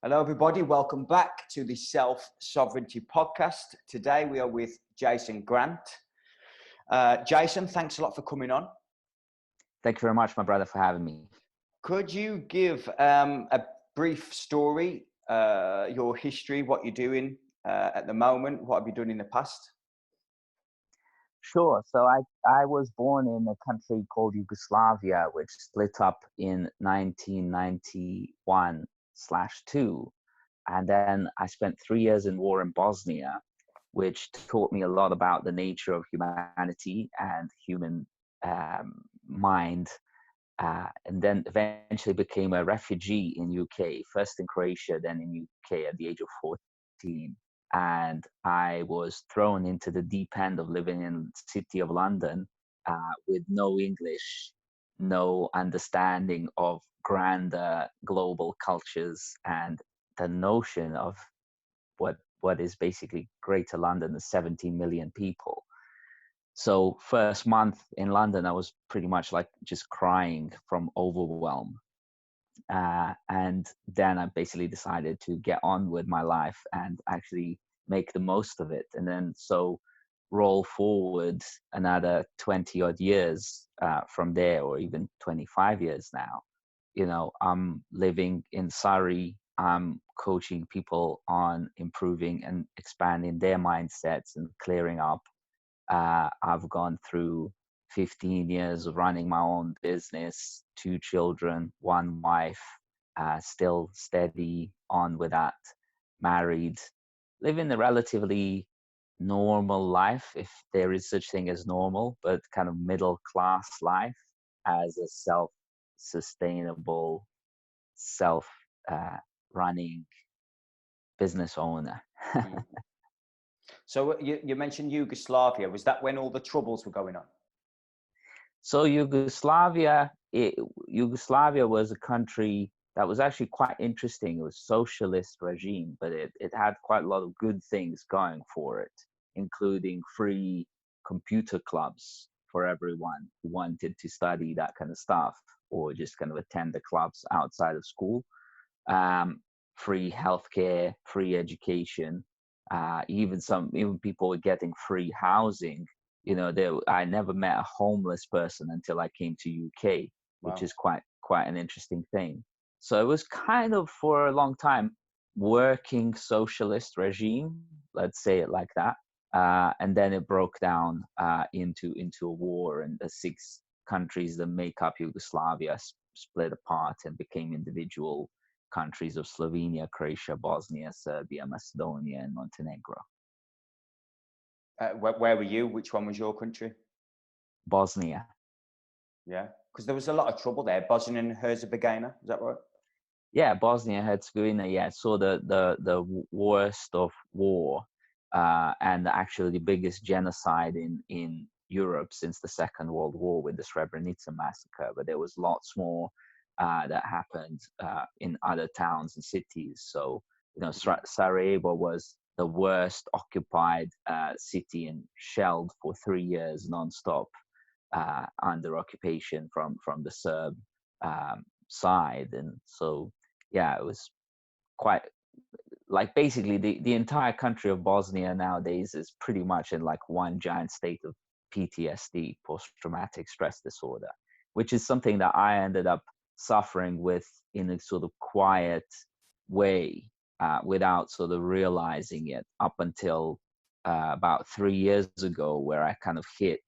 Hello, everybody. Welcome back to the Self-Sovereignty podcast. Today, we are with Jason Grant. Jason, thanks a lot for coming on. Thank you very much, my brother, for having me. Could you give a brief story, your history, what you're doing at the moment, what have you done in the past? Sure. So I was born in a country called Yugoslavia, which split up in 1991/2. And then I spent 3 years in war in Bosnia, which taught me a lot about the nature of humanity and human mind. And then eventually became a refugee in UK, first in Croatia, then in UK at the age of 14. And I was thrown into the deep end of living in the city of London with no English, no understanding of grander global cultures, and the notion of what is basically Greater London, the 17 million people. So first month in London, I was pretty much like just crying from overwhelm. And then I basically decided to get on with my life and actually make the most of it. And then so roll forward another 20 odd years from there, or even 25 years now. You know, I'm living in Surrey. I'm coaching people on improving and expanding their mindsets and clearing up. I've gone through 15 years of running my own business, 2 children, 1 wife, still steady on with that, married, living a relatively normal life, if there is such thing as normal, but kind of middle class life as a self-sustainable, self-running business owner. So you mentioned Yugoslavia. Was that when all the troubles were going on? So Yugoslavia was a country that was actually quite interesting. It was a socialist regime, but it had quite a lot of good things going for it, including free computer clubs for everyone who wanted to study that kind of stuff or just kind of attend the clubs outside of school. Free healthcare, free education, even people were getting free housing. You know, I never met a homeless person until I came to UK, which is quite an interesting thing. So it was kind of for a long time working socialist regime, let's say it like that. And then it broke down into a war, and the 6 countries that make up Yugoslavia split apart and became individual countries of Slovenia, Croatia, Bosnia, Serbia, Macedonia, and Montenegro. Where were you? Which one was your country? Bosnia. Yeah, because there was a lot of trouble there. Bosnia and Herzegovina, is that right? Yeah, Bosnia and Herzegovina. Yeah, so the worst of war, and actually the biggest genocide in Europe since the Second World War with the Srebrenica massacre. But there was lots more that happened in other towns and cities. So, you know, Sarajevo was the worst occupied city and shelled for 3 years nonstop under occupation from the Serb side. And so, yeah, it was quite like basically the entire country of Bosnia nowadays is pretty much in like one giant state of PTSD, post-traumatic stress disorder, which is something that I ended up suffering with in a sort of quiet way without sort of realizing it up until about 3 years ago, where I kind of hit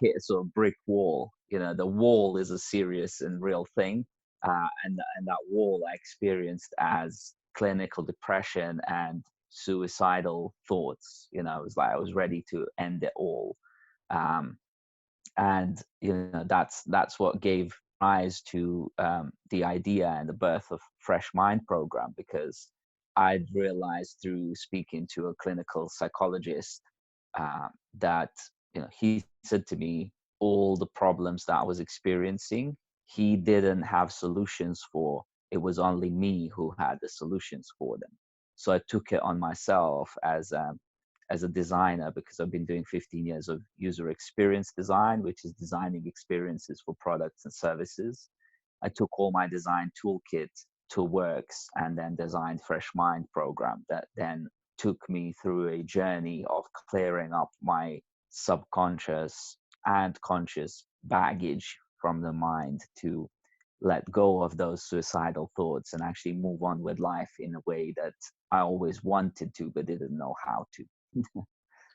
hit a sort of brick wall. You know, the wall is a serious and real thing, and that wall I experienced as clinical depression and suicidal thoughts. You know, it was like I was ready to end it all, and you know that's what gave rise to the idea and the birth of Fresh Mind program, because I'd realized through speaking to a clinical psychologist that, you know, he said to me all the problems that I was experiencing, he didn't have solutions for. It was only me who had the solutions for them. So I took it on myself as a designer, because I've been doing 15 years of user experience design, which is designing experiences for products and services. I took all my design toolkit to Works and then designed Fresh Mind program that then took me through a journey of clearing up my subconscious and conscious baggage from the mind to let go of those suicidal thoughts and actually move on with life in a way that I always wanted to but didn't know how to.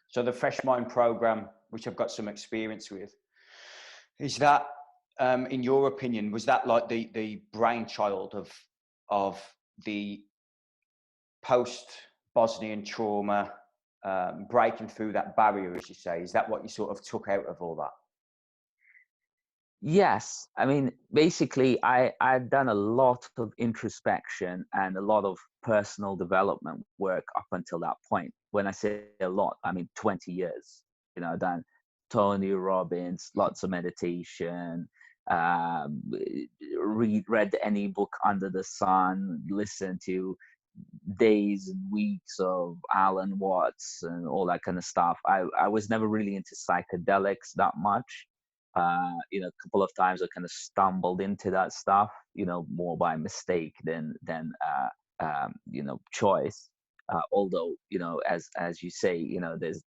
So the Fresh Mind program, which I've got some experience with, is that, in your opinion, was that like the brainchild of the post-Bosnian trauma, breaking through that barrier, as you say? Is that what you sort of took out of all that? Yes. I mean, basically, I'd done a lot of introspection and a lot of personal development work up until that point. When I say a lot, I mean 20 years. You know, I've done Tony Robbins, lots of meditation, read any book under the sun, listened to days and weeks of Alan Watts and all that kind of stuff. I was never really into psychedelics that much. You know, a couple of times I kind of stumbled into that stuff, you know, more by mistake than you know, choice. Although, you know, as you say, you know, there's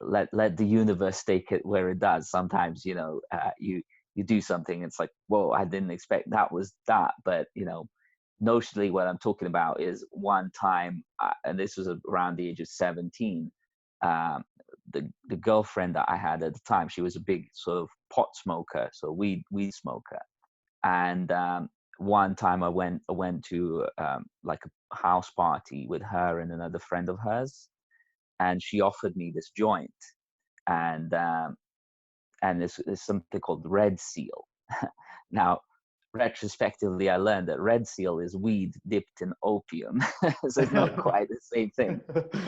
let the universe take it where it does. Sometimes, you know, you do something, it's like, whoa, I didn't expect that was that. But you know, notionally, what I'm talking about is one time, and this was around the age of 17. The girlfriend that I had at the time, she was a big sort of pot smoker, so weed smoker. And one time I went to like a house party with her and another friend of hers, and she offered me this joint, and there's something called Red Seal. Now, retrospectively, I learned that Red Seal is weed dipped in opium, so it's not quite the same thing.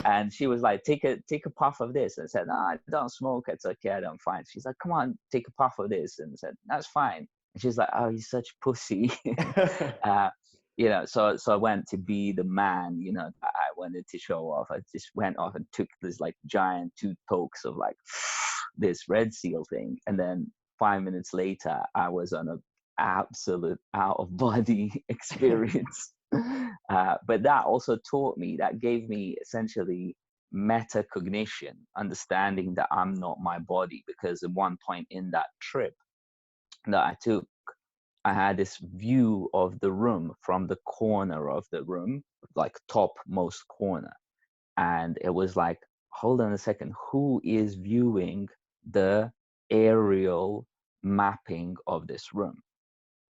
And she was like, take a puff of this. And I said, no, I don't smoke. It's okay, I don't find. She's like, come on, take a puff of this. And I said, that's fine. And she's like, oh, you're such a pussy. You know, so I went to be the man, you know, I wanted to show off. I just went off and took this like giant 2 tokes of like this Red Seal thing. And then 5 minutes later, I was on a absolute out of body experience. But that also taught me, that gave me essentially metacognition, understanding that I'm not my body, because at one point in that trip that I took, I had this view of the room from the corner of the room, like topmost corner. And it was like, hold on a second, who is viewing the aerial mapping of this room?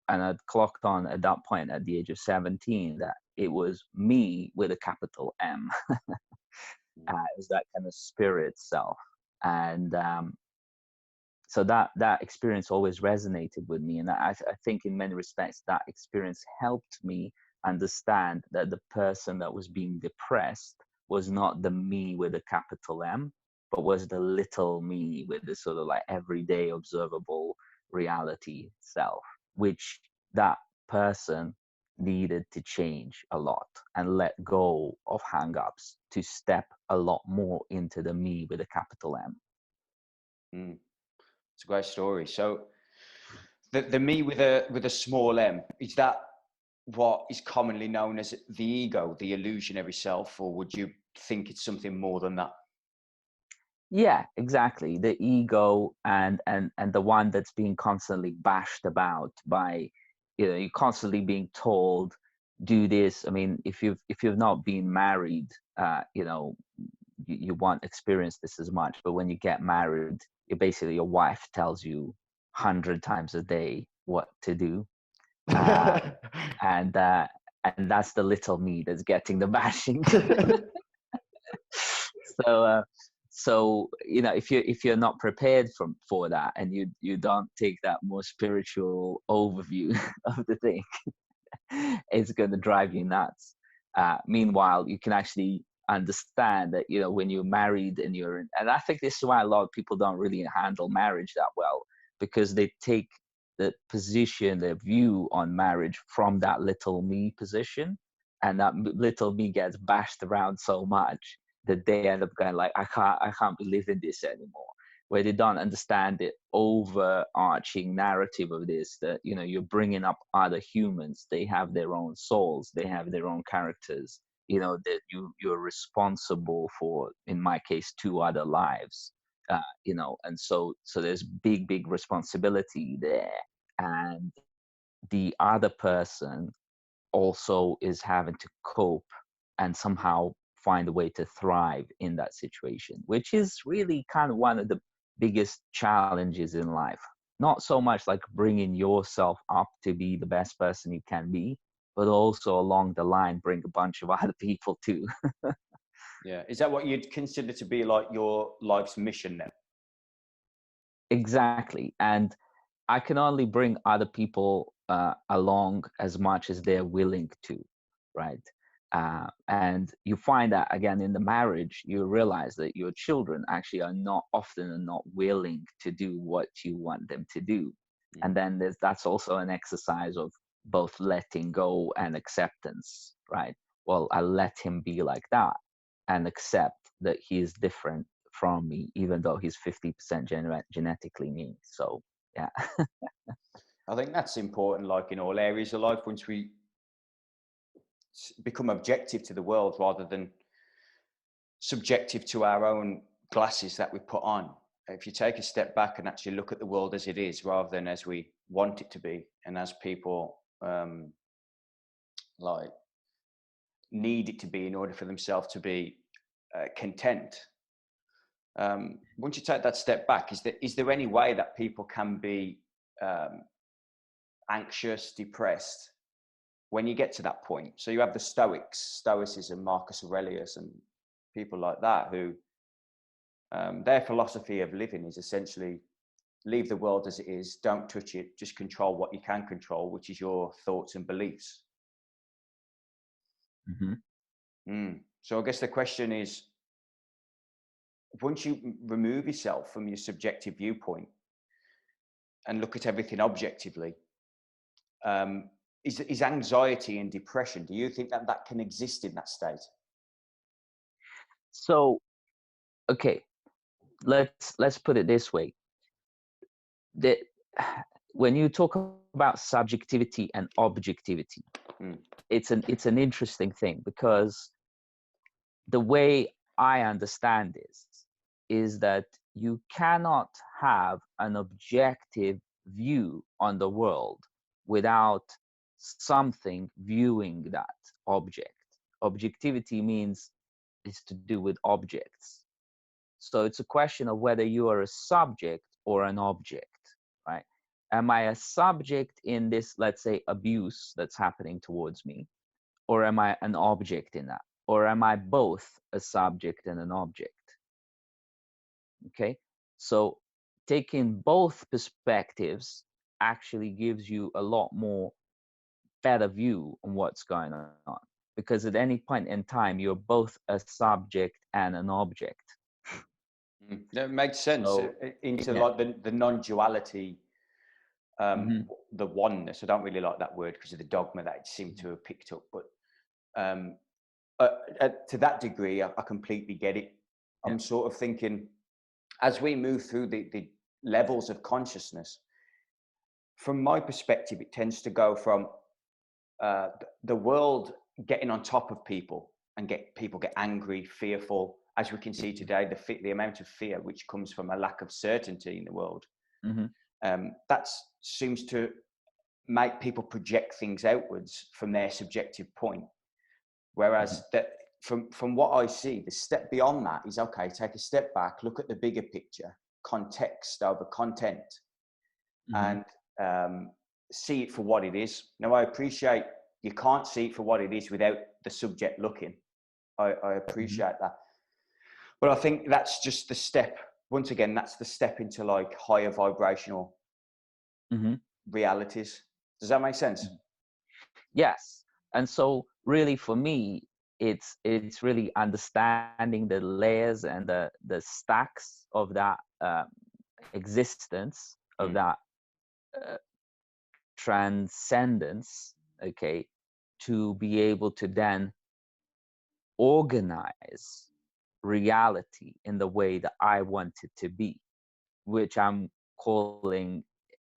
And I'd clocked on at that point at the age of 17 that it was me with a capital M. It was that kind of spirit self. And so that experience always resonated with me. And I think in many respects, that experience helped me understand that the person that was being depressed was not the me with a capital M, but was the little me with the sort of like everyday observable reality self, which that person needed to change a lot and let go of hang-ups to step a lot more into the me with a capital M. It's a great story. So the me with a small m, is that what is commonly known as the ego, the illusionary self, or would you think it's something more than that? Yeah, exactly. The ego and the one that's being constantly bashed about by, you know, you're constantly being told, do this. I mean, if you've not been married, you know, you won't experience this as much. But when you get married, you basically, your wife tells you 100 times a day what to do, and that's the little me that's getting the bashing. So you know, if you're not prepared for that, and you don't take that more spiritual overview of the thing, it's going to drive you nuts. Meanwhile, you can actually understand that, you know, when you're married and and I think this is why a lot of people don't really handle marriage that well, because they take the position, their view on marriage from that little me position, and that little me gets bashed around so much that they end up going like, I can't be living this anymore. where they don't understand the overarching narrative of this, that, you know, you're bringing up other humans. They have their own souls, they have their own characters, you know, that you're responsible for, in my case, 2 other lives, you know, and so there's big responsibility there. And the other person also is having to cope and somehow find a way to thrive in that situation, which is really kind of one of the biggest challenges in life. Not so much like bringing yourself up to be the best person you can be, but also along the line bring a bunch of other people too. Yeah. Is that what you'd consider to be like your life's mission then? Exactly. And I can only bring other people along as much as they're willing to, right? And you find that again in the marriage, you realize that your children actually are not often not willing to do what you want them to do. And then that's also an exercise of both letting go and acceptance, right? Well, I let him be like that and accept that he is different from me, even though he's 50% genetically me. So, yeah. I think that's important, like in all areas of life, once we become objective to the world rather than subjective to our own glasses that we put on. If you take a step back and actually look at the world as it is rather than as we want it to be, and as people like need it to be in order for themselves to be content. Once you take that step back, is there any way that people can be anxious, depressed when you get to that point? So you have the Stoics, Stoicism, Marcus Aurelius, and people like that who their philosophy of living is essentially leave the world as it is, don't touch it, just control what you can control, which is your thoughts and beliefs. So I guess the question is, once you remove yourself from your subjective viewpoint and look at everything objectively, is anxiety and depression, do you think that that can exist in that state? So, okay, let's put it this way. That when you talk about subjectivity and objectivity, it's an interesting thing, because the way I understand this is that you cannot have an objective view on the world without something viewing that object. Objectivity means it's to do with objects. So it's a question of whether you are a subject or an object, right? Am I a subject in this, let's say, abuse that's happening towards me? Or am I an object in that? Or am I both a subject and an object? Okay, so taking both perspectives actually gives you a lot more better view on what's going on, because at any point in time you're both a subject and an object. That makes sense. So, Into yeah. like the non-duality, the oneness. I don't really like that word because of the dogma that it seemed to have picked up, but to that degree, I completely get it. I'm sort of thinking, as we move through the levels of consciousness, from my perspective, it tends to go from the world getting on top of people and people get angry, fearful, as we can see today, the amount of fear which comes from a lack of certainty in the world. That seems to make people project things outwards from their subjective point. Whereas that from what I see, the step beyond that is, okay, take a step back, look at the bigger picture, context over content, and see it for what it is. Now, I appreciate you can't see it for what it is without the subject looking. I appreciate that. But I think that's just the step. Once again, that's the step into like higher vibrational realities. Does that make sense? Yes. And so really for me, it's really understanding the layers and the stacks of that existence, of that transcendence, okay, to be able to then organize reality in the way that I want it to be. which I'm calling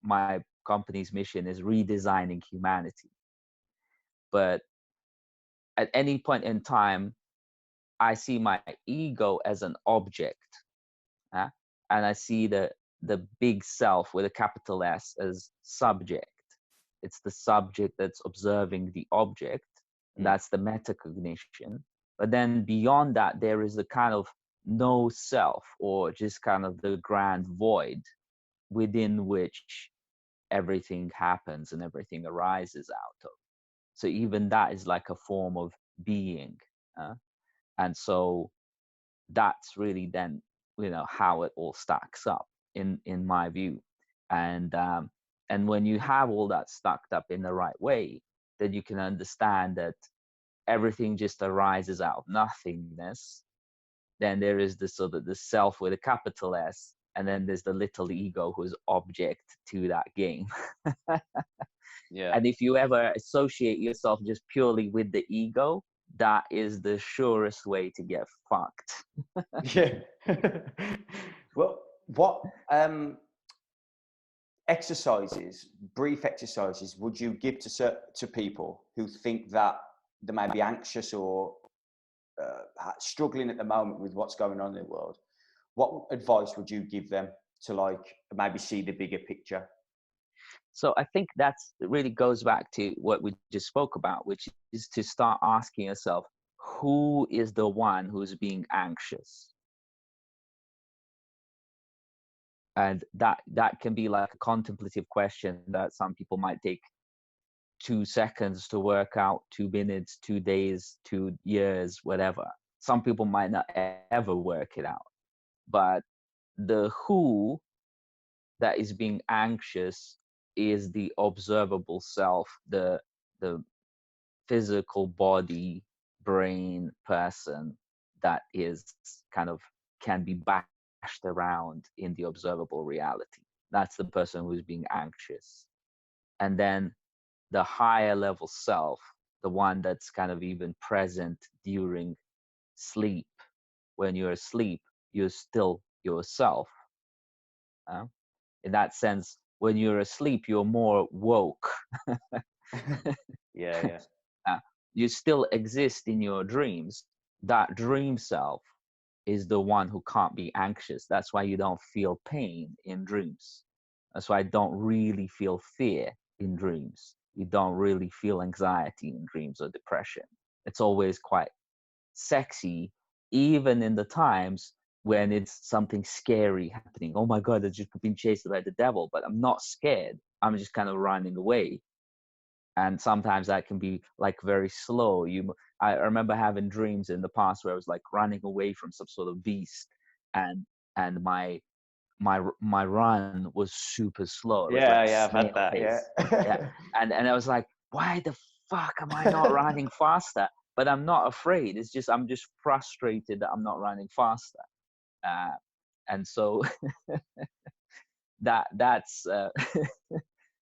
my company's mission is redesigning humanity. But at any point in time, I see my ego as an object, uh, and I see the big self with a capital S as subject. It's the subject that's observing the object. And that's the metacognition. But then beyond that, there is a kind of no self, or just kind of the grand void within which everything happens and everything arises out of. So even that is like a form of being. And so that's really then, how it all stacks up in my view. And when you have all that stacked up in the right way, then you can understand that everything just arises out of nothingness. Then there is the sort of the self with a capital S, and then there's the little ego who's object to that game. Yeah. And if you ever associate yourself just purely with the ego, that is the surest way to get fucked. Yeah. Well, what exercises, brief exercises, would you give to people who think that they may be anxious or struggling at the moment with what's going on in the world? What advice would you give them to like maybe see the bigger picture? So I think that really goes back to what we just spoke about, which is to start asking yourself, who is the one who's being anxious? And that can be like a contemplative question that some people might take 2 seconds to work out, 2 minutes, 2 days, 2 years, whatever. Some people might not ever work it out. But the who that is being anxious is the observable self, the physical body, brain person that is kind of can be bashed around in the observable reality. That's the person who's being anxious. And then the higher level self, the one that's kind of even present during sleep. When you're asleep, you're still yourself. In that sense, when you're asleep, you're more woke. Yeah. You still exist in your dreams. That dream self is the one who can't be anxious. That's why you don't feel pain in dreams. That's why I don't really feel fear in dreams. You don't really feel anxiety in dreams or depression. It's always quite sexy, even in the times when it's something scary happening. Oh my God, I've just been chased by the devil, but I'm not scared. I'm just kind of running away. And sometimes that can be like very slow. I remember having dreams in the past where I was like running away from some sort of beast, and my run was super slow. It was like Yeah, I've had snail that. pace. Yeah. Yeah. And I was like, why the fuck am I not running faster? But I'm not afraid. It's just I'm just frustrated that I'm not running faster. And so that's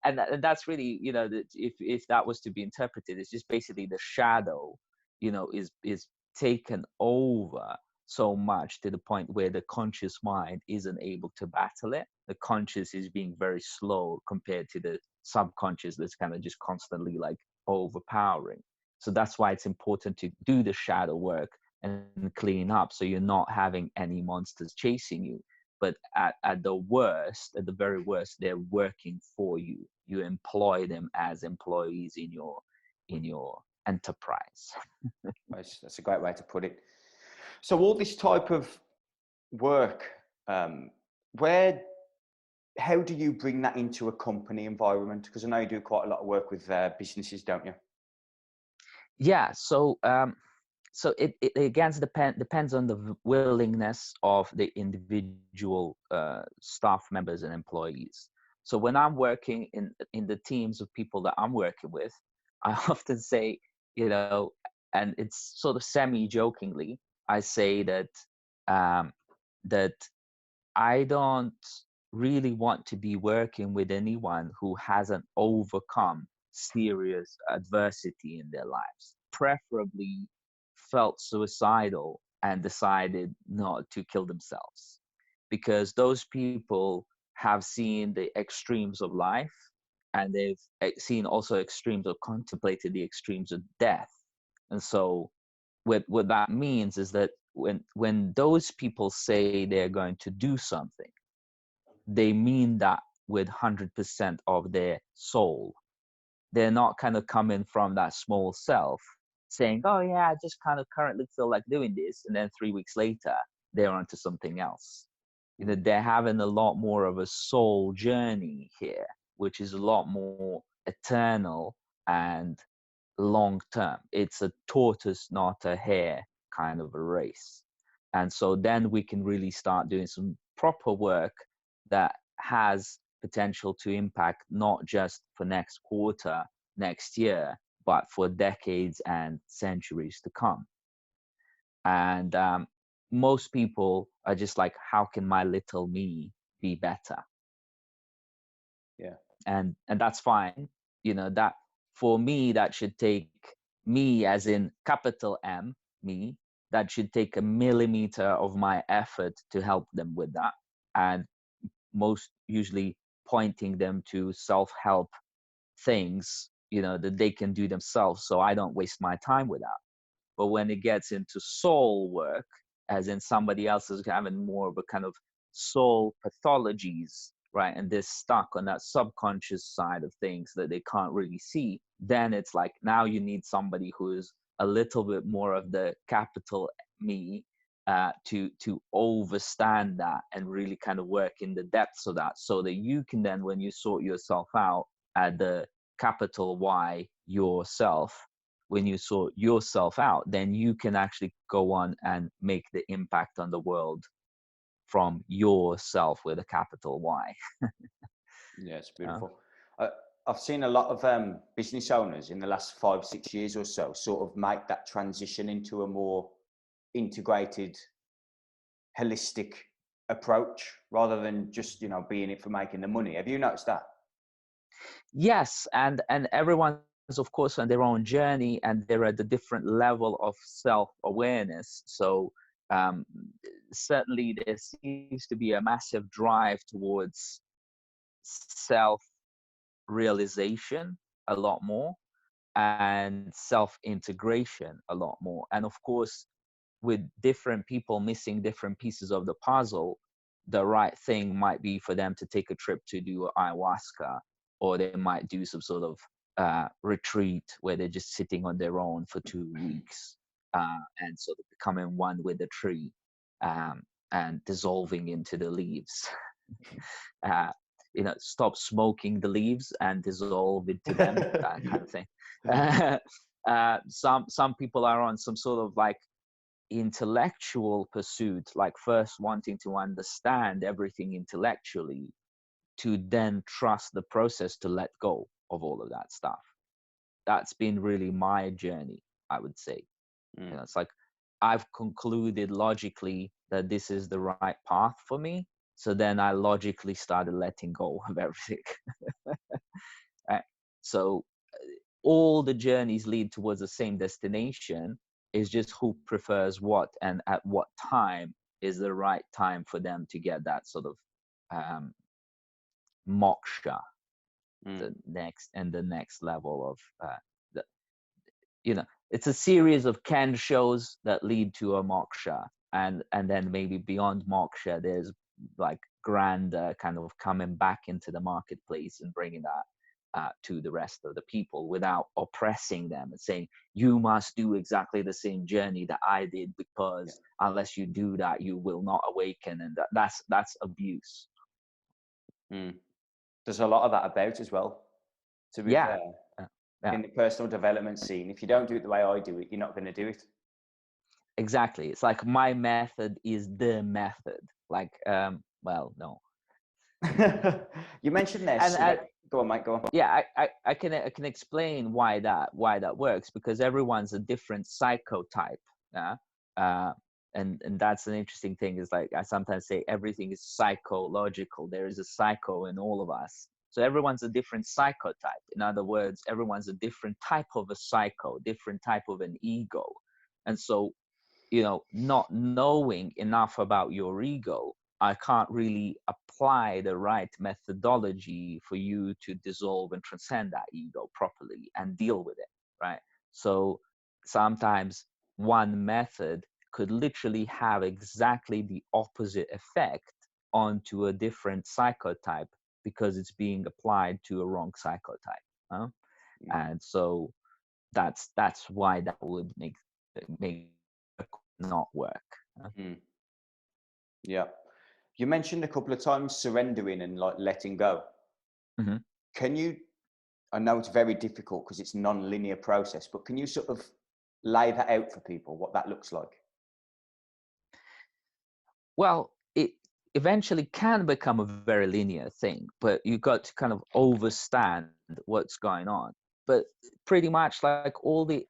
and that's really, that if that was to be interpreted, it's just basically the shadow, is taken over so much to the point where the conscious mind isn't able to battle it. The conscious is being very slow compared to the subconscious that's kind of just constantly like overpowering. So that's why it's important to do the shadow work and clean up, so you're not having any monsters chasing you. But at the very worst, they're working for you. You employ them as employees in your enterprise. That's a great way to put it. So all this type of work, where, how do you bring that into a company environment? Because I know you do quite a lot of work with businesses, don't you? Yeah. So it again depends on the willingness of the individual staff members and employees. So when I'm working in the teams of people that I'm working with, I often say, and it's sort of semi-jokingly, I say that I don't really want to be working with anyone who hasn't overcome serious adversity in their lives, preferably felt suicidal and decided not to kill themselves. because those people have seen the extremes of life, and they've seen also extremes, or contemplated the extremes of death. And so what that means is that when those people say they're going to do something, they mean that with 100% of their soul. They're not kind of coming from that small self saying, oh yeah, I just kind of currently feel like doing this, and then 3 weeks later they're onto something else. You know, they're having a lot more of a soul journey here, which is a lot more eternal and long term. It's a tortoise, not a hare kind of a race. And so then we can really start doing some proper work that has potential to impact not just for next quarter, next year, but for decades and centuries to come. And most people are just like, how can my little me be better? Yeah. And that's fine. You know, that for me, that should take me, as in capital M, me, that should take a millimeter of my effort to help them with that. And most usually pointing them to self-help things, you know, that they can do themselves, so I don't waste my time with that. But when it gets into soul work, as in somebody else is having more of a kind of soul pathologies, right, and they're stuck on that subconscious side of things that they can't really see, then it's like, now you need somebody who's a little bit more of the capital me, to overstand that and really kind of work in the depths of that, so that you can then, when you sort yourself out at the capital Y yourself, when you sort yourself out, then you can actually go on and make the impact on the world from yourself with a capital Y. Yeah, it's beautiful. I've seen a lot of business owners in the last 5-6 years or so sort of make that transition into a more integrated, holistic approach, rather than just, you know, being it for making the money. Have you noticed that? Yes, and everyone's of course on their own journey, and they're at a different level of self-awareness. So certainly there seems to be a massive drive towards self-realization a lot more, and self-integration a lot more. And of course, with different people missing different pieces of the puzzle, the right thing might be for them to take a trip to do ayahuasca, or they might do some sort of retreat where they're just sitting on their own for 2 weeks, and sort of becoming one with the tree, and dissolving into the leaves. uh, you know, stop smoking the leaves and dissolve into them, that kind of thing. Some people are on some sort of like intellectual pursuit, like first wanting to understand everything intellectually, to then trust the process to let go of all of that stuff. That's been really my journey, I would say. You know, it's like I've concluded logically that this is the right path for me, so then I logically started letting go of everything. Right? So all the journeys lead towards the same destination. Is just who prefers what, and at what time is the right time for them to get that sort of moksha, the next level of the, you know, it's a series of Ken shows that lead to a moksha, and then maybe beyond moksha there's like grander kind of coming back into the marketplace and bringing that to the rest of the people without oppressing them and saying, you must do exactly the same journey that I did, because unless you do that, you will not awaken. And that's abuse. There's a lot of that about as well, to be fair. In the personal development scene, if you don't do it the way I do it, you're not going to do it. Exactly. It's like my method is the method. Like, well, no. You mentioned this. Go on, Mike. Go on. Yeah, I can explain why that works, because everyone's a different psychotype. Yeah. And that's an interesting thing. Is like I sometimes say everything is psychological. There is a psycho in all of us. So everyone's a different psychotype. In other words, everyone's a different type of a psycho, different type of an ego. And so, you know, not knowing enough about your ego I can't really apply the right methodology for you to dissolve and transcend that ego properly and deal with it, right? So sometimes one method could literally have exactly the opposite effect onto a different psychotype because it's being applied to a wrong psychotype. Huh? And so that's why that would make not work. Huh? Mm. Yeah. You mentioned a couple of times surrendering and like letting go. Mm-hmm. Can you, I know it's very difficult because it's a non-linear process, but can you sort of lay that out for people, what that looks like? Well, it eventually can become a very linear thing, but you got to kind of understand what's going on. But pretty much like all the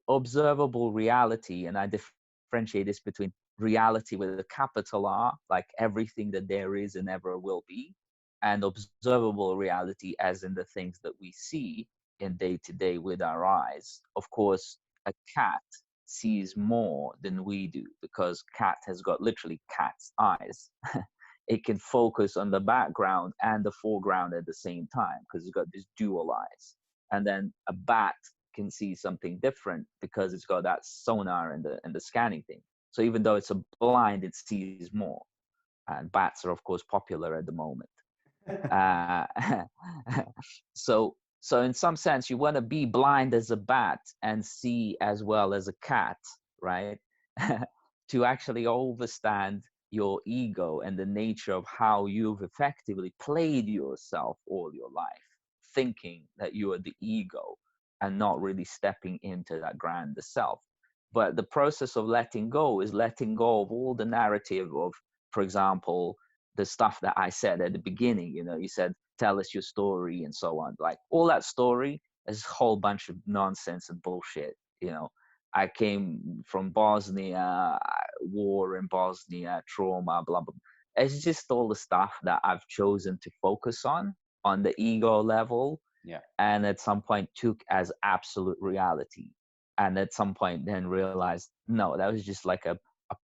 observable reality, and I differentiate this between reality with a capital R, like everything that there is and ever will be, and observable reality, as in the things that we see in day to day with our eyes. Of course, a cat sees more than we do because cat has got literally cat's eyes. It can focus on the background and the foreground at the same time because it's got these dual eyes. And then a bat can see something different because it's got that sonar and the scanning thing. So even though it's a blind, it sees more. And bats are of course popular at the moment. Uh, so in some sense, you want to be blind as a bat and see as well as a cat, right? To actually understand your ego and the nature of how you've effectively played yourself all your life, thinking that you are the ego and not really stepping into that grander self. But the process of letting go is letting go of all the narrative of, for example, the stuff that I said at the beginning. You said, tell us your story and so on. Like all that story is a whole bunch of nonsense and bullshit. I came from Bosnia, war in Bosnia, trauma, blah, blah. It's just all the stuff that I've chosen to focus on the ego level. Yeah. And at some point took as absolute reality. And at some point then realized, no, that was just like a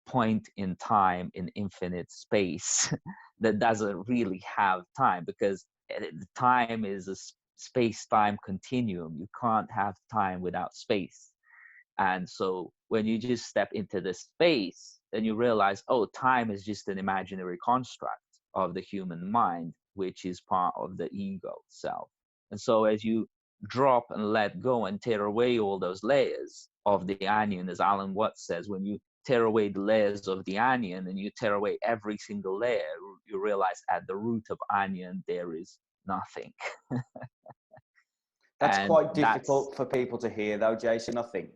point in time in infinite space that doesn't really have time, because time is a space-time continuum. You can't have time without space. And so when you just step into the space, then you realize, oh, time is just an imaginary construct of the human mind, which is part of the ego self. And so as you drop and let go and tear away all those layers of the onion, as Alan Watts says, when you tear away the layers of the onion and you tear away every single layer, you realize at the root of onion, there is nothing. That's And quite difficult for people to hear though, Jason, I think,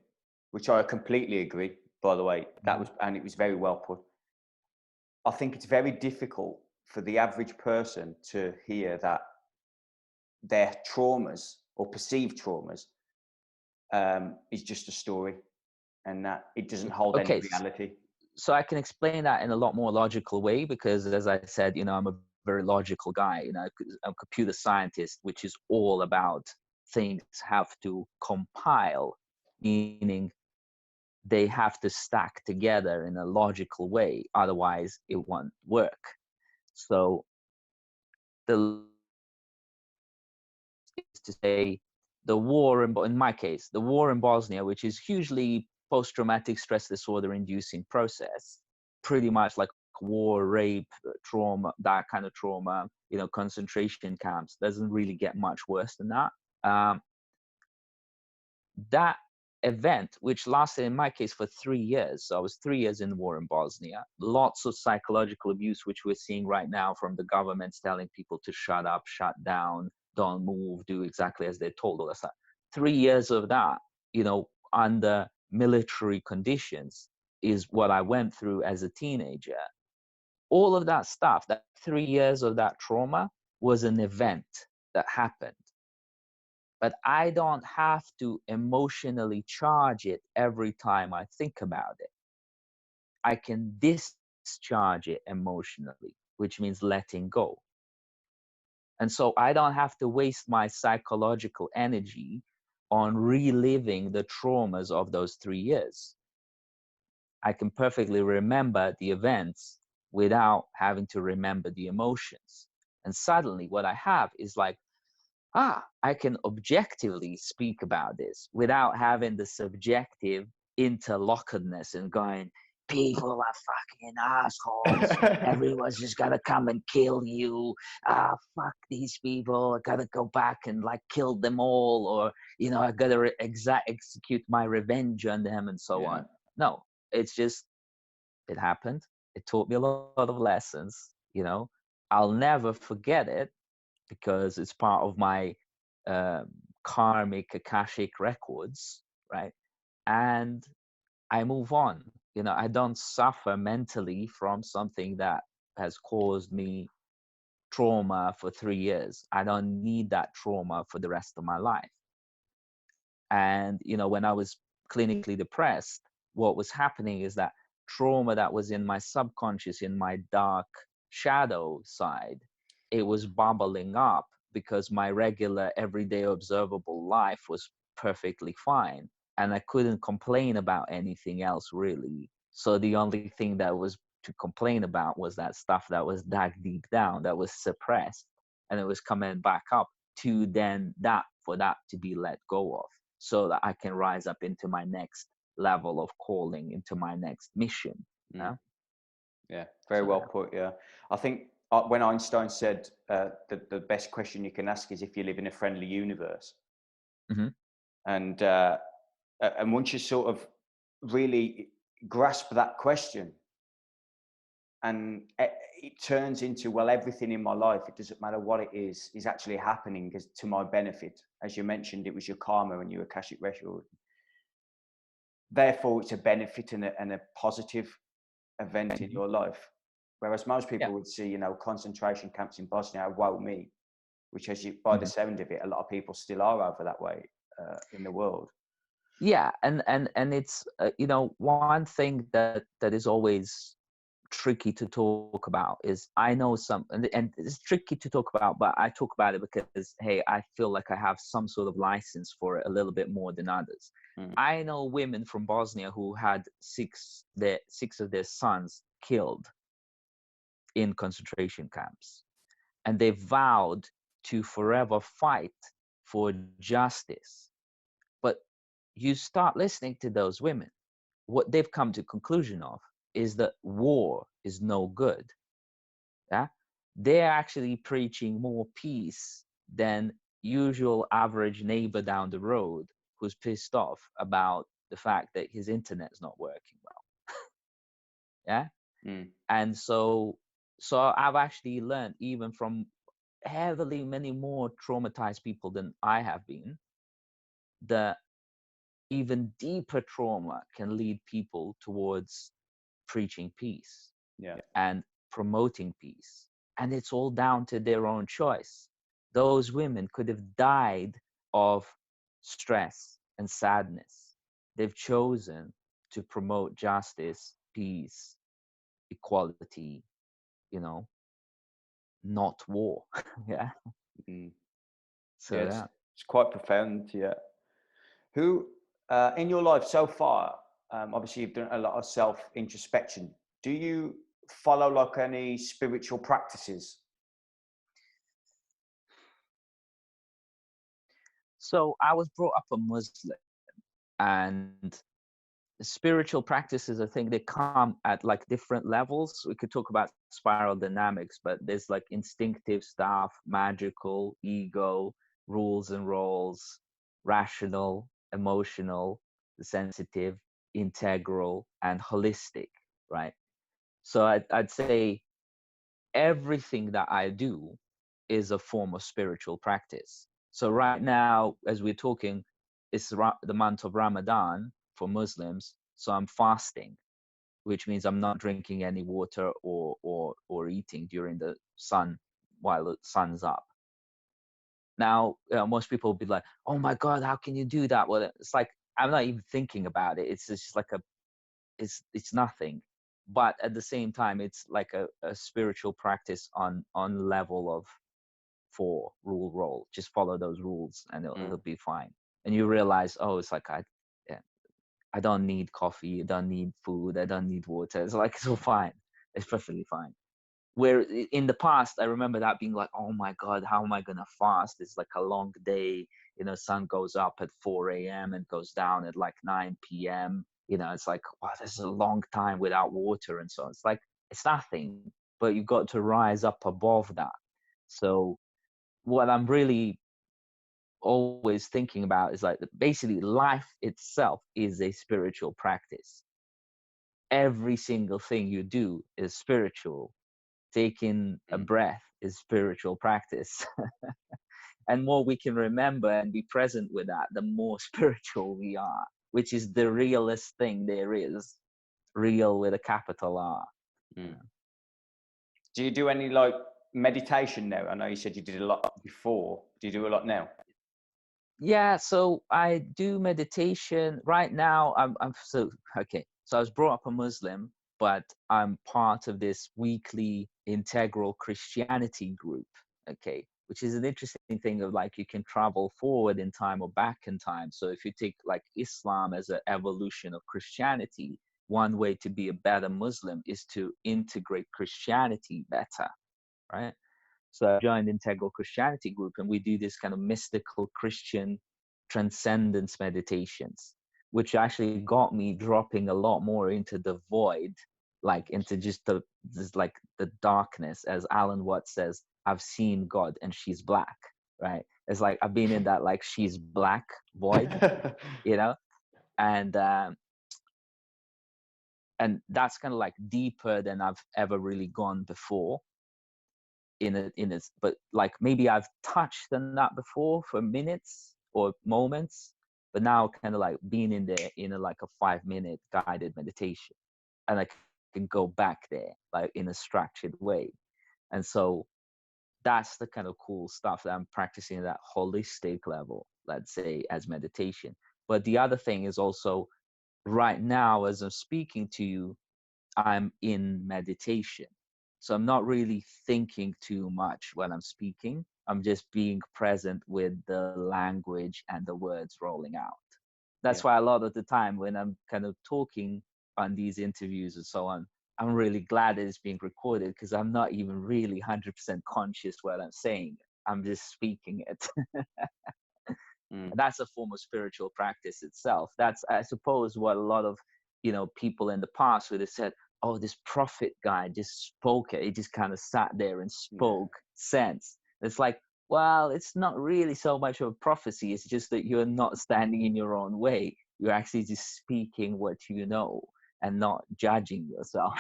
which I completely agree, by the way. And it was very well put. I think it's very difficult for the average person to hear that their traumas or perceived traumas is just a story and that it doesn't hold any reality. So I can explain that in a lot more logical way, because as I said, I'm a very logical guy. I'm a computer scientist, which is all about things have to compile, meaning they have to stack together in a logical way. Otherwise, it won't work. So the is to say the war in my case, the war in Bosnia, which is hugely post-traumatic stress disorder inducing process, pretty much like war, rape, trauma, that kind of trauma, concentration camps, doesn't really get much worse than that. That event, which lasted in my case for 3 years, so I was 3 years in the war in Bosnia, lots of psychological abuse, which we're seeing right now from the governments telling people to shut up, shut down, don't move, do exactly as they're told, all that stuff. 3 years of that, under military conditions, is what I went through as a teenager. All of that stuff, that 3 years of that trauma, was an event that happened. But I don't have to emotionally charge it every time I think about it. I can discharge it emotionally, which means letting go. And so I don't have to waste my psychological energy on reliving the traumas of those 3 years. I can perfectly remember the events without having to remember the emotions. And suddenly what I have is like, I can objectively speak about this without having the subjective interlockedness and going, people are fucking assholes. Everyone's just gotta come and kill you. Fuck these people. I gotta go back and like kill them all, or I gotta execute my revenge on them and so Yeah. on. No, it's just it happened. It taught me a lot of lessons. I'll never forget it because it's part of my um, karmic akashic records, right? And I move on. I don't suffer mentally from something that has caused me trauma for 3 years. I don't need that trauma for the rest of my life. And, when I was clinically depressed, what was happening is that trauma that was in my subconscious, in my dark shadow side, it was bubbling up because my regular, everyday, observable life was perfectly fine. And I couldn't complain about anything else really. So the only thing that was to complain about was that stuff that was dug deep down, that was suppressed, and it was coming back up to then for that to be let go of, so that I can rise up into my next level of calling, into my next mission. Yeah, very So well put. Yeah, I think when Einstein said that the best question you can ask is if you live in a friendly universe, mm-hmm. And once you sort of really grasp that question, and it turns into, well, everything in my life, it doesn't matter what it is actually happening to my benefit. As you mentioned, it was your karma and your akashic record. Therefore, it's a benefit and a positive event in your life. Whereas most people would see, concentration camps in Bosnia, woe me, which, by the sound of it, a lot of people still are over that way in the world. Yeah, and it's one thing that is always tricky to talk about is, I know and it's tricky to talk about, but I talk about it because, hey, I feel like I have some sort of license for it a little bit more than others. I know women from Bosnia who had six of their sons killed in concentration camps, and they vowed to forever fight for justice. But you start listening to those women, what they've come to conclusion of is that war is no good. Yeah, they're actually preaching more peace than usual average neighbor down the road who's pissed off about the fact that his internet's not working well. Yeah. And so I've actually learned, even from heavily many more traumatized people than I have been, that even deeper trauma can lead people towards preaching peace and promoting peace. And it's all down to their own choice. Those women could have died of stress and sadness. They've chosen to promote justice, peace, equality, not war. Yeah. So it's quite profound. Yeah. Who in your life so far, obviously you've done a lot of self introspection. Do you follow like any spiritual practices? So I was brought up a Muslim, and spiritual practices, I think they come at like different levels. We could talk about spiral dynamics, but there's like instinctive stuff, magical, ego, rules and roles, rational, emotional, sensitive, integral, and holistic, right? So I'd say everything that I do is a form of spiritual practice. So right now, as we're talking, it's the month of Ramadan for Muslims. So I'm fasting, which means I'm not drinking any water or eating during the sun while the sun's up. Now, most people will be like, "Oh my God, how can you do that?" Well, it's like I'm not even thinking about it. It's just like it's nothing. But at the same time, it's like a spiritual practice on level of 4 rule roll. Just follow those rules and it'll be fine. And you realize, oh, it's like I don't need coffee, I don't need food, I don't need water. It's like it's all fine. It's perfectly fine. Where in the past, I remember that being like, oh my God, how am I going to fast? It's like a long day. You know, sun goes up at 4 a.m. and goes down at like 9 p.m. You know, it's like, wow, this is a long time without water. And so it's like, it's nothing, but you've got to rise up above that. So what I'm really always thinking about is like, basically life itself is a spiritual practice. Every single thing you do is spiritual. Taking a breath is spiritual practice. And more we can remember and be present with that, the more spiritual we are, which is the realest thing there is. Real with a capital R. Mm. Do you do any like meditation now? I know you said you did a lot before. Do you do a lot now? Yeah, so I do meditation right now. I'm so okay. So I was brought up a Muslim, but I'm part of this weekly integral Christianity group. Okay, which is an interesting thing of like you can travel forward in time or back in time. So if you take like Islam as an evolution of Christianity, one way to be a better Muslim is to integrate Christianity better, right? So I joined Integral Christianity group, and we do this kind of mystical Christian transcendence meditations, which actually got me dropping a lot more into the void, like into just like the darkness. As Alan Watts says, I've seen God and she's black, right? It's like I've been in that like she's black void, you know, and that's kind of like deeper than I've ever really gone before. But like maybe I've touched on that before for minutes or moments, but now kind of like being in there in a like a 5-minute guided meditation, and I can go back there like in a structured way. And so that's the kind of cool stuff that I'm practicing at that holistic level, let's say, as meditation. But the other thing is also right now as I'm speaking to you, I'm in meditation. So I'm not really thinking too much when I'm speaking. I'm just being present with the language and the words rolling out. That's why a lot of the time when I'm kind of talking on these interviews and so on, I'm really glad that it's being recorded because I'm not even really 100% conscious what I'm saying. I'm just speaking it. That's a form of spiritual practice itself. That's, I suppose, what a lot of people in the past would have said, oh, this prophet guy just spoke it. He just kind of sat there and spoke sense. It's like, well, it's not really so much of a prophecy. It's just that you're not standing in your own way. You're actually just speaking what you know and not judging yourself.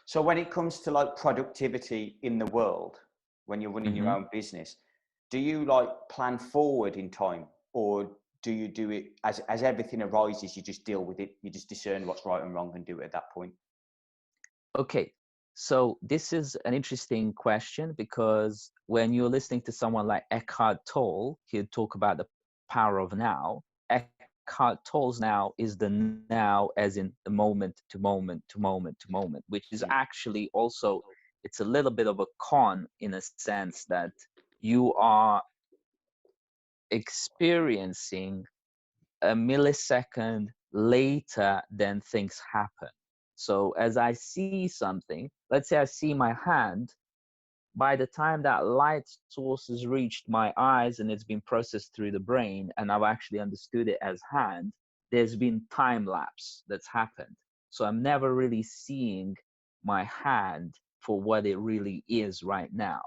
So when it comes to like productivity in the world, when you're running your own business, do you like plan forward in time, or do you do it as everything arises, you just deal with it, you just discern what's right and wrong and do it at that point? Okay, so this is an interesting question because when you're listening to someone like Eckhart Tolle, he'll talk about the power of now. Eckhart Tolle's now is the now as in the moment to moment to moment to moment, which is actually also, it's a little bit of a con in a sense that you are experiencing a millisecond later than things happen. So as I see something, let's say I see my hand, by the time that light source has reached my eyes and it's been processed through the brain and I've actually understood it as hand, there's been time lapse that's happened. So I'm never really seeing my hand for what it really is right now.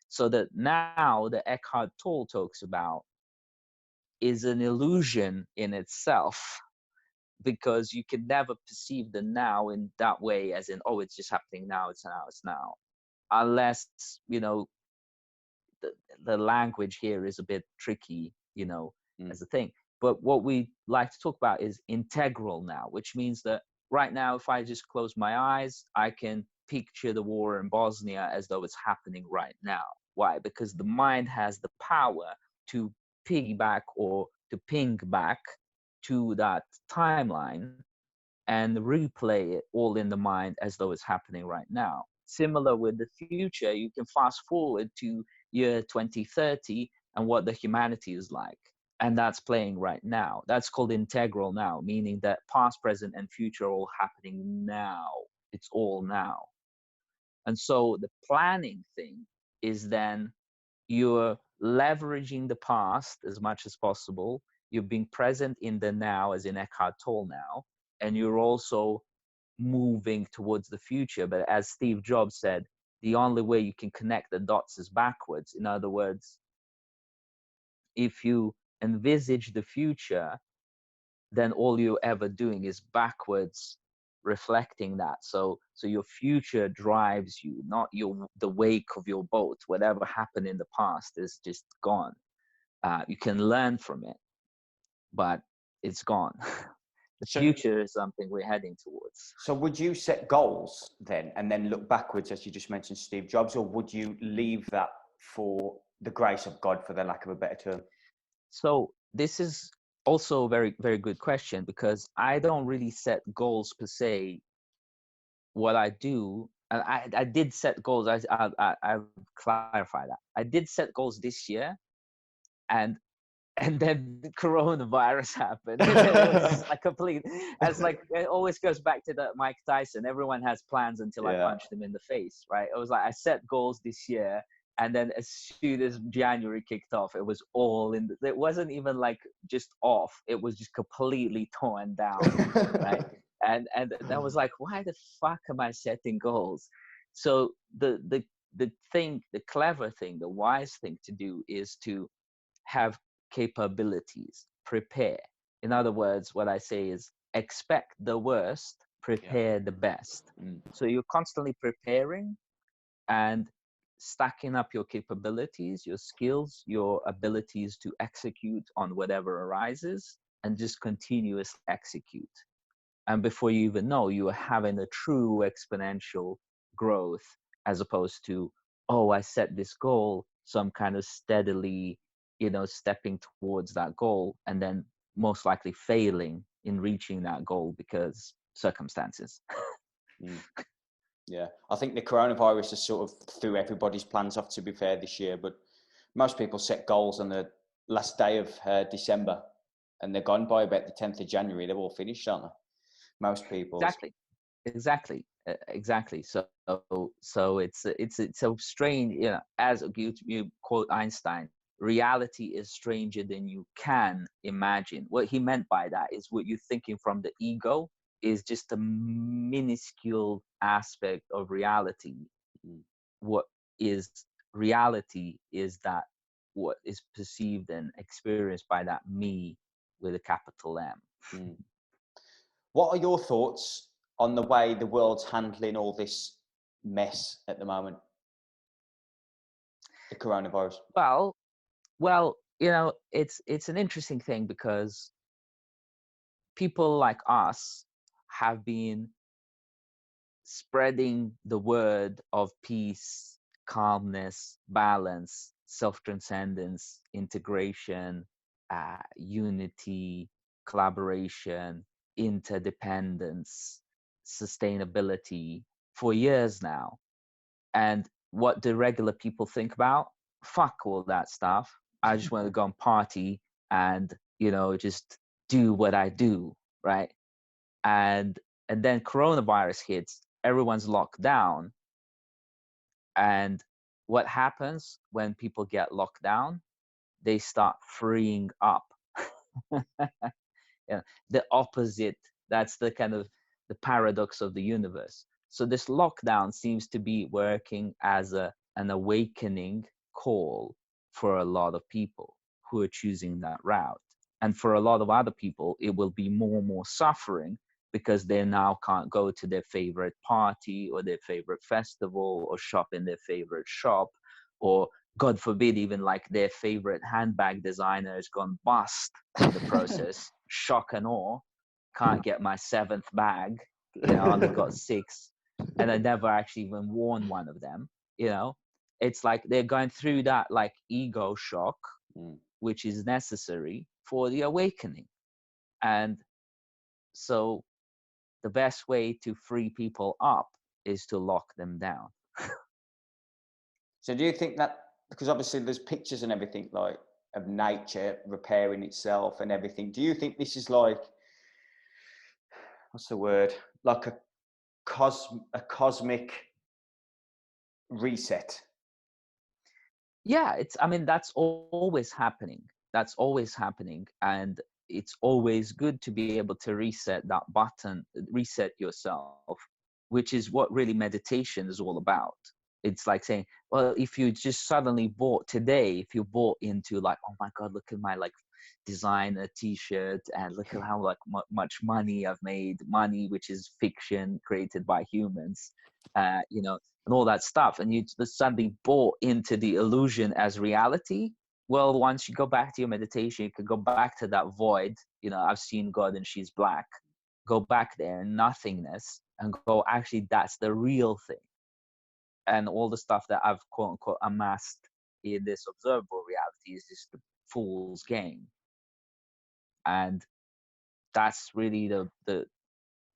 So that now the Eckhart Tolle talks about is an illusion in itself, because you can never perceive the now in that way, as in, oh, it's just happening now, it's now, it's now, unless the language here is a bit tricky, as a thing. But what we like to talk about is integral now, which means that right now, if I just close my eyes, I can picture the war in Bosnia as though it's happening right now. Why? Because the mind has the power to piggyback or to ping back to that timeline and replay it all in the mind as though it's happening right now. Similar with the future, you can fast forward to year 2030 and what the humanity is like. And that's playing right now. That's called integral now, meaning that past, present, and future are all happening now. It's all now. And so the planning thing is then you're leveraging the past as much as possible. You're being present in the now, as in Eckhart Tolle now, and you're also moving towards the future. But as Steve Jobs said, the only way you can connect the dots is backwards. In other words, if you envisage the future, then all you're ever doing is backwards reflecting that. So your future drives you, not the wake of your boat. Whatever happened in the past is just gone. You can learn from it, but it's gone. The So, future is something we're heading towards. so would you set goals then and then look backwards, as you just mentioned Steve Jobs, or would you leave that for the grace of God, for the lack of a better term? So this is also a very, very good question, because I don't really set goals per se. What I do, and I did set goals. I clarify that. I did set goals this year, and then the coronavirus happened. It was like complete. It's like it always goes back to the Mike Tyson. Everyone has plans until I Yeah. punch them in the face, right? It was like I set goals this year, and then as soon as January kicked off, it was all in. It wasn't even like just off. It was just completely torn down, right? And I was like, why the fuck am I setting goals? So the thing, the clever thing, the wise thing to do is to have capabilities, prepare. In other words, what I say is expect the worst, prepare the best. Mm. So you're constantly preparing and stacking up your capabilities, your skills, your abilities to execute on whatever arises, and just continuously execute. And before you even know, you are having a true exponential growth, as opposed to, oh, I set this goal, so I'm kind of steadily, stepping towards that goal, and then most likely failing in reaching that goal because circumstances. Mm. Yeah, I think the coronavirus has sort of threw everybody's plans off, to be fair, this year. But most people set goals on the last day of December, and they're gone by about the 10th of January. They're all finished, aren't they? Most people. Exactly. So it's so strange, as you quote Einstein, reality is stranger than you can imagine. What he meant by that is what you're thinking from the ego is just a minuscule aspect of reality. Mm. What is reality is that what is perceived and experienced by that me with a capital M. Mm. What are your thoughts on the way the world's handling all this mess at the moment? The coronavirus. Well, it's an interesting thing, because people like us have been spreading the word of peace, calmness, balance, self-transcendence, integration, unity, collaboration, interdependence, sustainability for years now. And what do regular people think about? Fuck all that stuff. I just want to go and party and, just do what I do, right? And then coronavirus hits, everyone's locked down. And what happens when people get locked down? They start freeing up. The opposite. That's the kind of the paradox of the universe. So this lockdown seems to be working as an awakening call for a lot of people who are choosing that route. And for a lot of other people, it will be more and more suffering, because they now can't go to their favorite party or their favorite festival or shop in their favorite shop, or God forbid, even like their favorite handbag designer has gone bust in the process. Shock and awe. Can't get my 7th bag. I only got 6, and I never actually even worn one of them. It's like they're going through that like ego shock, which is necessary for the awakening. And so the best way to free people up is to lock them down. So do you think that, because obviously there's pictures and everything like of nature repairing itself and everything, do you think this is like, what's the word, like a cosmic reset. Yeah, I mean, that's always happening. That's always happening. And it's always good to be able to reset that button, reset yourself, which is what really meditation is all about. It's like saying, well, if you just suddenly bought today, if you bought into like, oh my God, look at my like designer t-shirt and look at how like much money I've made, money, which is fiction created by humans, you know, and all that stuff. And you just suddenly bought into the illusion as reality. Well, once you go back to your meditation, you can go back to that void. You know, I've seen God and she's black. Go back there in nothingness and go, actually, that's the real thing. And all the stuff that I've quote unquote amassed in this observable reality is just the fool's game. And that's really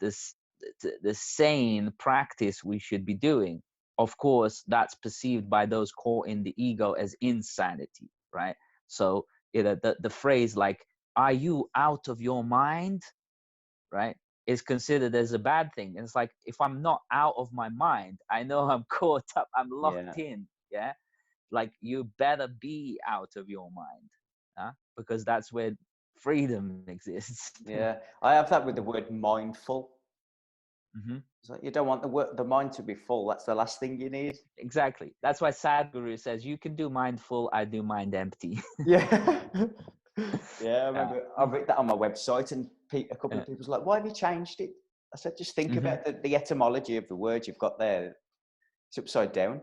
this the sane practice we should be doing. Of course, that's perceived by those caught in the ego as insanity, right? So, you know, the phrase like, are you out of your mind, right, is considered as a bad thing. And it's like, if I'm not out of my mind, I know I'm caught up, I'm Yeah. locked in. Yeah. Like, you better be out of your mind, because that's where freedom exists. Yeah. I have that with the word mindful. Hmm. It's like you don't want the mind to be full. That's the last thing you need. Exactly. That's why Sadhguru says, you can do mindful, I do mind empty. Yeah. Yeah, I Yeah. remember I read that on my website, and a couple Yeah. of people was like, "Why have you changed it?" I said, "Just think Hmm. about the etymology of the word you've got there. It's upside down."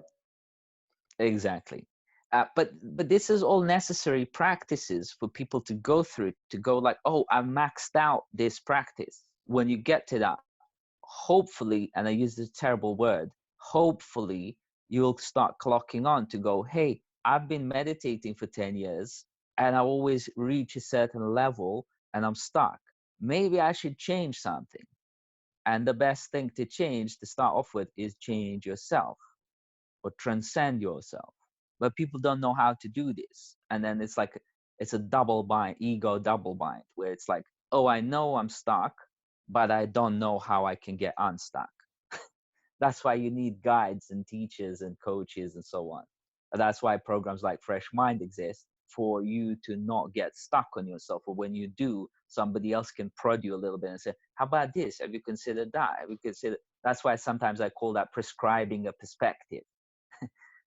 Exactly. But this is all necessary practices for people to go through, to go like, oh, I maxed out this practice. When you get to that, hopefully, and I use this terrible word, hopefully you'll start clocking on to go, hey, I've been meditating for 10 years and I always reach a certain level and I'm stuck. Maybe I should change something. And the best thing to change to start off with is change yourself or transcend yourself. But people don't know how to do this. And then it's like, it's a double bind, ego double bind, where it's like, oh, I know I'm stuck, but I don't know how I can get unstuck. That's why you need guides and teachers and coaches and so on. And that's why programs like Fresh Mind exist, for you to not get stuck on yourself. Or when you do, somebody else can prod you a little bit and say, how about this? Have you considered that? Have you considered? That's why sometimes I call that prescribing a perspective.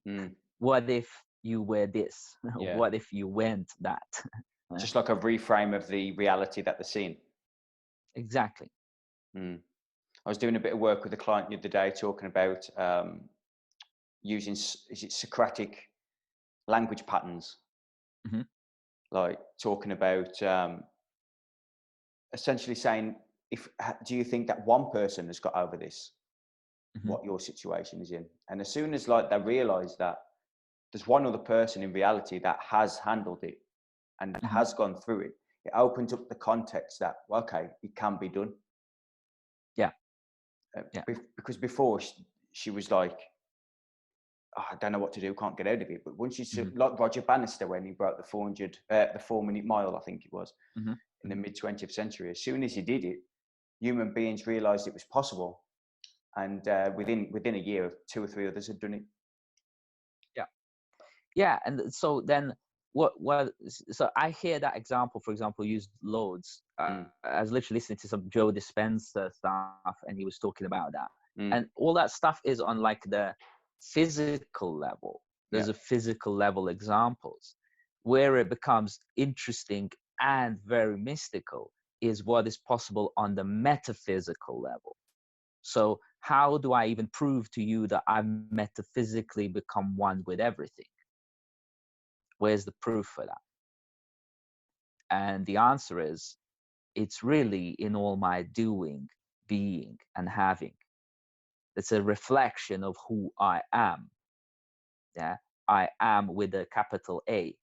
Mm, What if you were this? yeah. What if you went that? Just like a reframe of the reality that they're seeing. Exactly. Mm. I was doing a bit of work with a client the other day talking about using, is it Socratic language patterns? Hmm. Like talking about essentially saying, do you think that one person has got over this, Hmm. what your situation is in? And as soon as like they realize that there's one other person in reality that has handled it and Hmm. has gone through it, it opens up the context that, well, okay, it can be done. Yeah. Yeah. Because before she was like, oh, I don't know what to do, can't get out of it. But once you, Hmm. like Roger Bannister when he broke the 4 minute mile, I think it was, Hmm. in the mid 20th century, as soon as he did it, human beings realized it was possible. And within a year, 2 or 3 others had done it. Yeah. Yeah. And so then so I hear that example, for example, used loads. Mm, I was literally listening to some Joe Dispenza stuff and he was talking about that. mm, And all that stuff is on like the physical level. yeah. There's a physical level examples. Where it becomes interesting and very mystical is what is possible on the metaphysical level. So how do I even prove to you that I've metaphysically become one with everything? Where's the proof for that? And the answer is, it's really in all my doing, being, and having. It's a reflection of who I am. Yeah, I am with a capital A.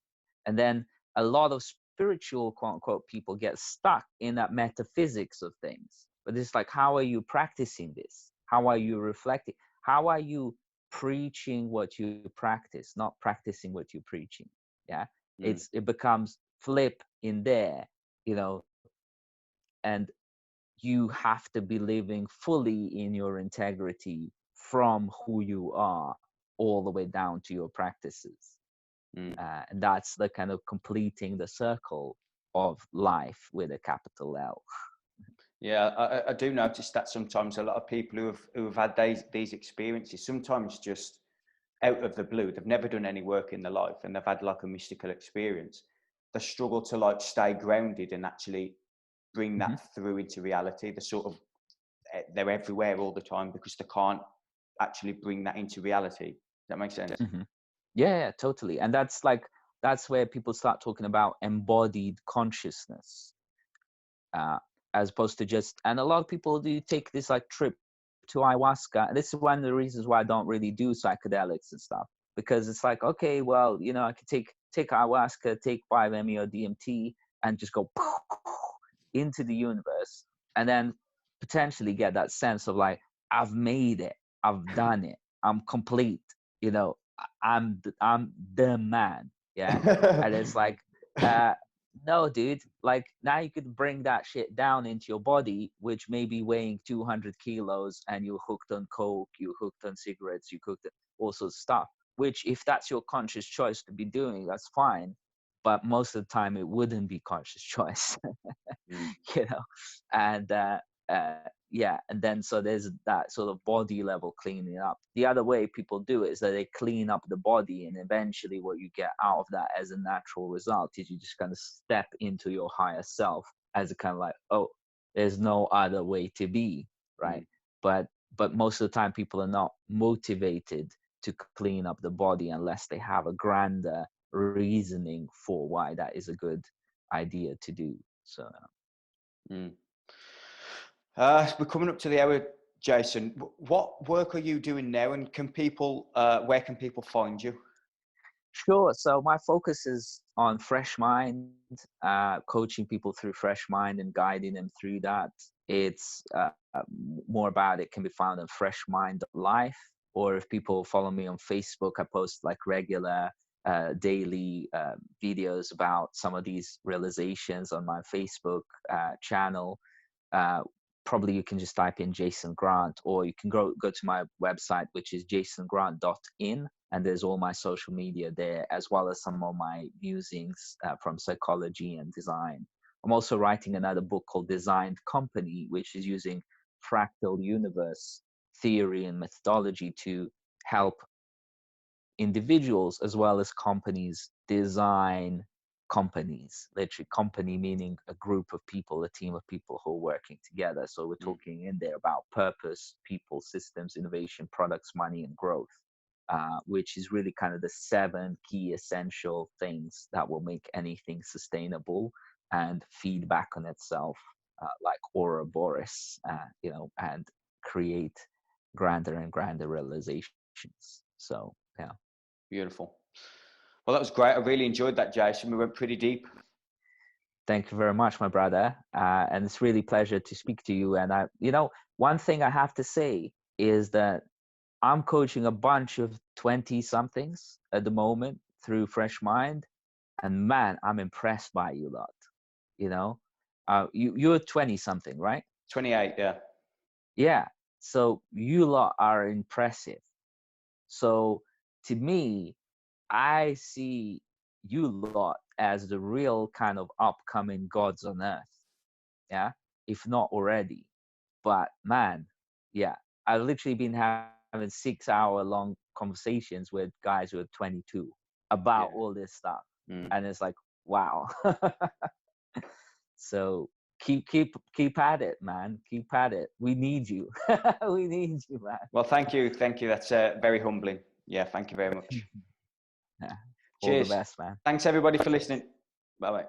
And then a lot of spiritual, quote unquote, people get stuck in that metaphysics of things. But it's like, how are you practicing this? How are you reflecting? How are you preaching what you practice, not practicing what you're preaching? Yeah, Mm, it becomes flip in there, you know, and you have to be living fully in your integrity from who you are. all the way down to your practices. And that's the kind of completing the circle of life with a capital L. Yeah, I do notice that sometimes a lot of people who have had these experiences, sometimes just out of the blue, they've never done any work in their life and they've had like a mystical experience, they struggle to like stay grounded and actually bring that through into reality. They're everywhere all the time because they can't actually bring that into reality. Does that make sense? Yeah, totally. And that's where people start talking about embodied consciousness, as opposed to just, and a lot of people do take this like trip to ayahuasca. And this is one of the reasons why I don't really do psychedelics and stuff, because it's like, okay, well, you know, I could take ayahuasca, take 5-MeO DMT and just go into the universe, and then potentially get that sense of like, I've made it, I've done it, I'm complete, you know, I'm the man. Yeah. And it's like, no, dude, like now you could bring that shit down into your body, which may be weighing 200 kilos, and you're hooked on coke, you're hooked on cigarettes, you hooked on all sorts of stuff, which if that's your conscious choice to be doing, that's fine. But most of the time it wouldn't be conscious choice. You know. And yeah, and then so there's that sort of body level cleaning up. The other way people do it is that they clean up the body, and eventually what you get out of that as a natural result is you just kind of step into your higher self as a kind of like, oh, there's no other way to be, right? But most of the time people are not motivated to clean up the body unless they have a grander reasoning for why that is a good idea to do. So we're coming up to the hour, Jason. What work are you doing now, and can people where can people find you? Sure. So my focus is on Fresh Mind, coaching people through Fresh Mind and guiding them through that. It's more about it can be found on Fresh Mind Life, or if people follow me on Facebook, I post like regular daily videos about some of these realizations on my Facebook channel. Probably you can just type in Jason Grant, or you can go to my website, which is jasongrant.in, and there's all my social media there, as well as some of my musings from psychology and design. I'm also writing another book called Designed Company, which is using fractal universe theory and methodology to help individuals as well as companies design companies. Literally, company meaning a group of people, a team of people who are working together. So we're talking in there about purpose, people, systems, innovation, products, money, and growth, which is really kind of the 7 key essential things that will make anything sustainable and feed back on itself, like Ouroboros, you know, and create grander and grander realizations. So yeah. Beautiful. Well, that was great. I really enjoyed that, Jason. We went pretty deep. Thank you very much, my brother. And it's really a pleasure to speak to you. And you know, one thing I have to say is that I'm coaching a bunch of 20 somethings at the moment through Fresh Mind. And man, I'm impressed by you lot. You know, you're 20 something, right? 28, yeah. Yeah. So you lot are impressive. So to me, I see you lot as the real kind of upcoming gods on earth. Yeah. If not already. But man, yeah, I've literally been having 6-hour long conversations with guys who are 22 about all this stuff. And it's like, wow. So keep at it, man. Keep at it. We need you. We need you, man. Well, thank you. That's very humbling. Yeah, thank you very much. Yeah. All Cheers. the best, man. Thanks everybody for listening. Bye bye.